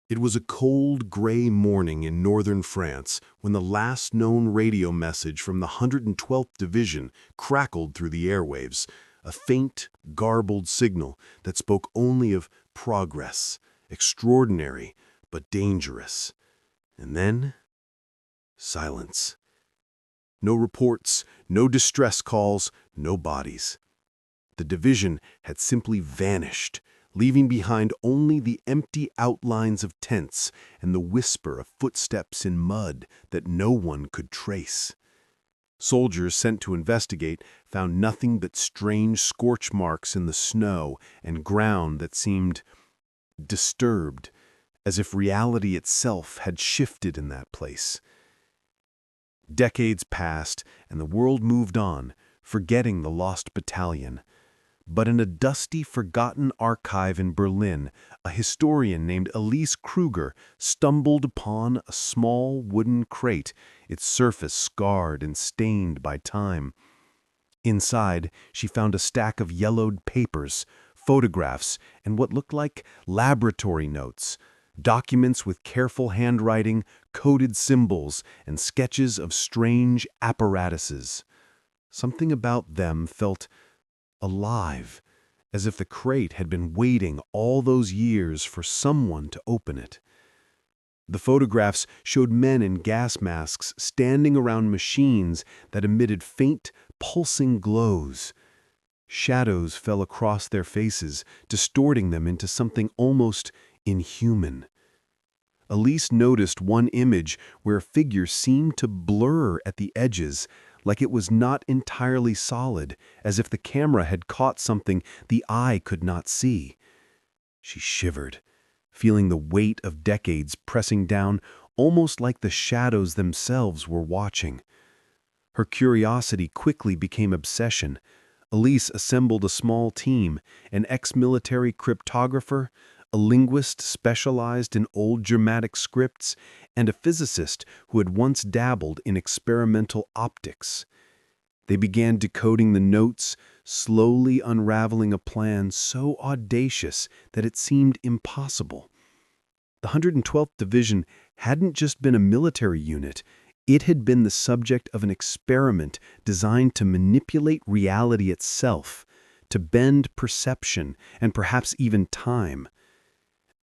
It was a cold, gray morning in northern France when the last known radio message from the 112th Division crackled through the airwaves, a faint, garbled signal that spoke only of progress, extraordinary but dangerous. And then, silence. No reports, no distress calls, no bodies. The division had simply vanished, leaving behind only the empty outlines of tents and the whisper of footsteps in mud that no one could trace. Soldiers sent to investigate found nothing but strange scorch marks in the snow and ground that seemed disturbed, as if reality itself had shifted in that place. Decades passed, and the world moved on, forgetting the lost battalion. But in a dusty, forgotten archive in Berlin, a historian named Elise Krüger stumbled upon a small wooden crate, its surface scarred and stained by time. Inside, she found a stack of yellowed papers, photographs, and what looked like laboratory notes, documents with careful handwriting, coded symbols, and sketches of strange apparatuses. Something about them felt alive, as if the crate had been waiting all those years for someone to open it. The photographs showed men in gas masks standing around machines that emitted faint, pulsing glows. Shadows fell across their faces, distorting them into something almost inhuman. Elise noticed one image where a figure seemed to blur at the edges, like it was not entirely solid, as if the camera had caught something the eye could not see. She shivered, feeling the weight of decades pressing down, almost like the shadows themselves were watching. Her curiosity quickly became obsession. Elise assembled a small team, an ex-military cryptographer, a linguist specialized in old Germanic scripts, and a physicist who had once dabbled in experimental optics. They began decoding the notes, slowly unraveling a plan so audacious that it seemed impossible. The 112th Division hadn't just been a military unit, it had been the subject of an experiment designed to manipulate reality itself, to bend perception and perhaps even time.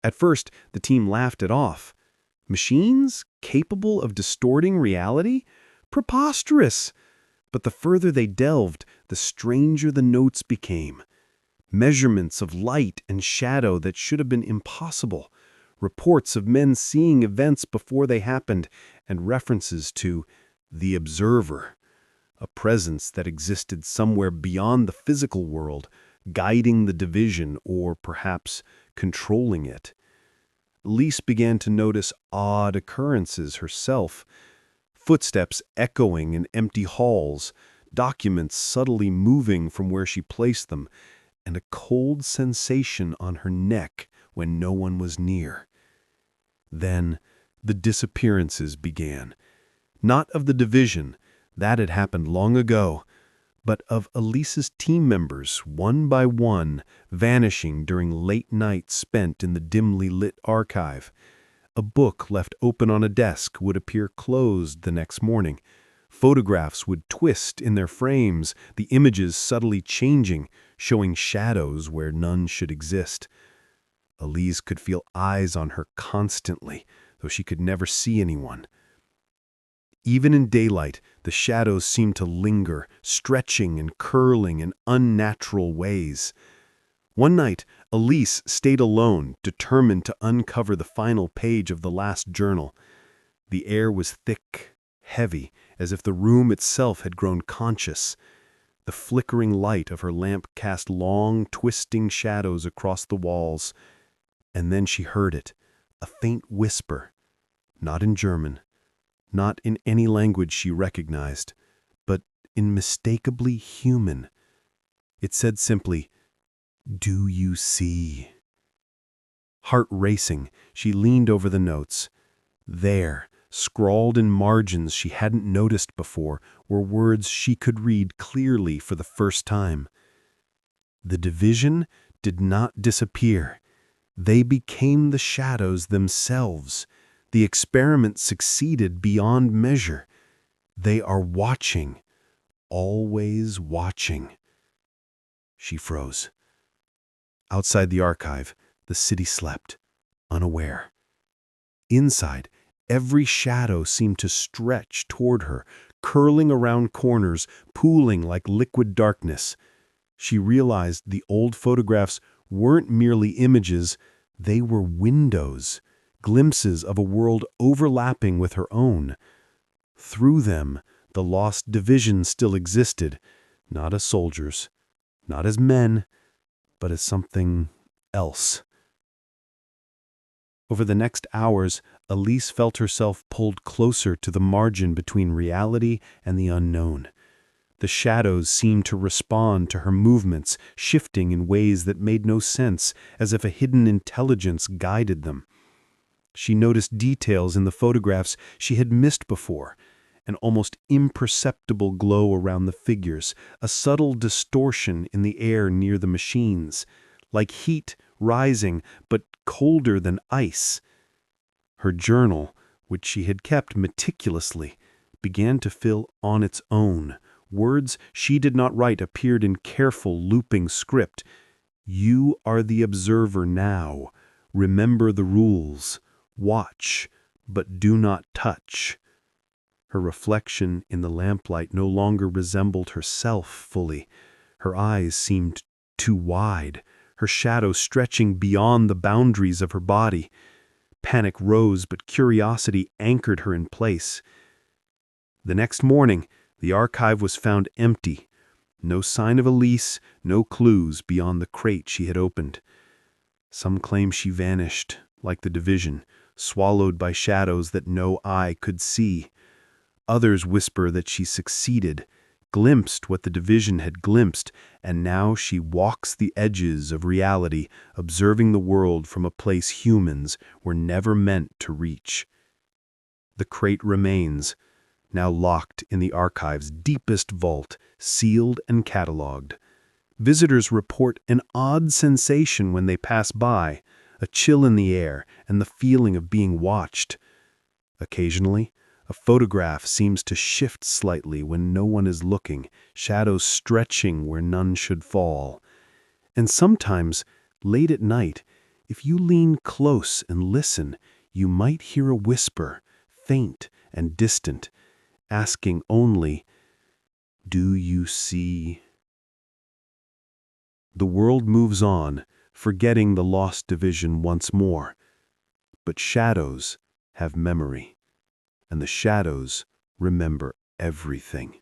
At first, the team laughed it off. Machines capable of distorting reality? Preposterous! But the further they delved, the stranger the notes became. Measurements of light and shadow that should have been impossible. Reports of men seeing events before they happened, and references to the observer, a presence that existed somewhere beyond the physical world, guiding the division or perhaps controlling it. Elise began to notice odd occurrences herself, footsteps echoing in empty halls, documents subtly moving from where she placed them, and a cold sensation on her neck when no one was near. Then the disappearances began. Not of the division, that had happened long ago, but of Elise's team members, one by one, vanishing during late nights spent in the dimly lit archive. A book left open on a desk would appear closed the next morning. Photographs would twist in their frames, the images subtly changing, showing shadows where none should exist. Elise could feel eyes on her constantly, though she could never see anyone. Even in daylight, the shadows seemed to linger, stretching and curling in unnatural ways. One night, Elise stayed alone, determined to uncover the final page of the last journal. The air was thick, heavy, as if the room itself had grown conscious. The flickering light of her lamp cast long, twisting shadows across the walls. And then she heard it, a faint whisper, not in German, not in any language she recognized, but unmistakably human. It said simply, "Do you see?" Heart racing, she leaned over the notes. There, scrawled in margins she hadn't noticed before, were words she could read clearly for the first time. The division did not disappear. They became the shadows themselves. The experiment succeeded beyond measure. They are watching, always watching. She froze. Outside the archive, the city slept, unaware. Inside, every shadow seemed to stretch toward her, curling around corners, pooling like liquid darkness. She realized the old photographs weren't merely images, they were windows, glimpses of a world overlapping with her own. Through them, the lost division still existed, not as soldiers, not as men, but as something else. Over the next hours, Elise felt herself pulled closer to the margin between reality and the unknown. The shadows seemed to respond to her movements, shifting in ways that made no sense, as if a hidden intelligence guided them. She noticed details in the photographs she had missed before, an almost imperceptible glow around the figures, a subtle distortion in the air near the machines, like heat rising but colder than ice. Her journal, which she had kept meticulously, began to fill on its own. Words she did not write appeared in careful, looping script. You are the observer now. Remember the rules. Watch, but do not touch. Her reflection in the lamplight no longer resembled herself fully. Her eyes seemed too wide, her shadow stretching beyond the boundaries of her body. Panic rose, but curiosity anchored her in place. The next morning, the archive was found empty. No sign of Elise, no clues beyond the crate she had opened. Some claim she vanished, like the division, swallowed by shadows that no eye could see. Others whisper that she succeeded, glimpsed what the division had glimpsed, and now she walks the edges of reality, observing the world from a place humans were never meant to reach. The crate remains, now locked in the archive's deepest vault, sealed and catalogued. Visitors report an odd sensation when they pass by, a chill in the air and the feeling of being watched. Occasionally, a photograph seems to shift slightly when no one is looking, shadows stretching where none should fall. And sometimes, late at night, if you lean close and listen, you might hear a whisper, faint and distant, asking only, "Do you see?" The world moves on, forgetting the lost division once more. But shadows have memory, and the shadows remember everything.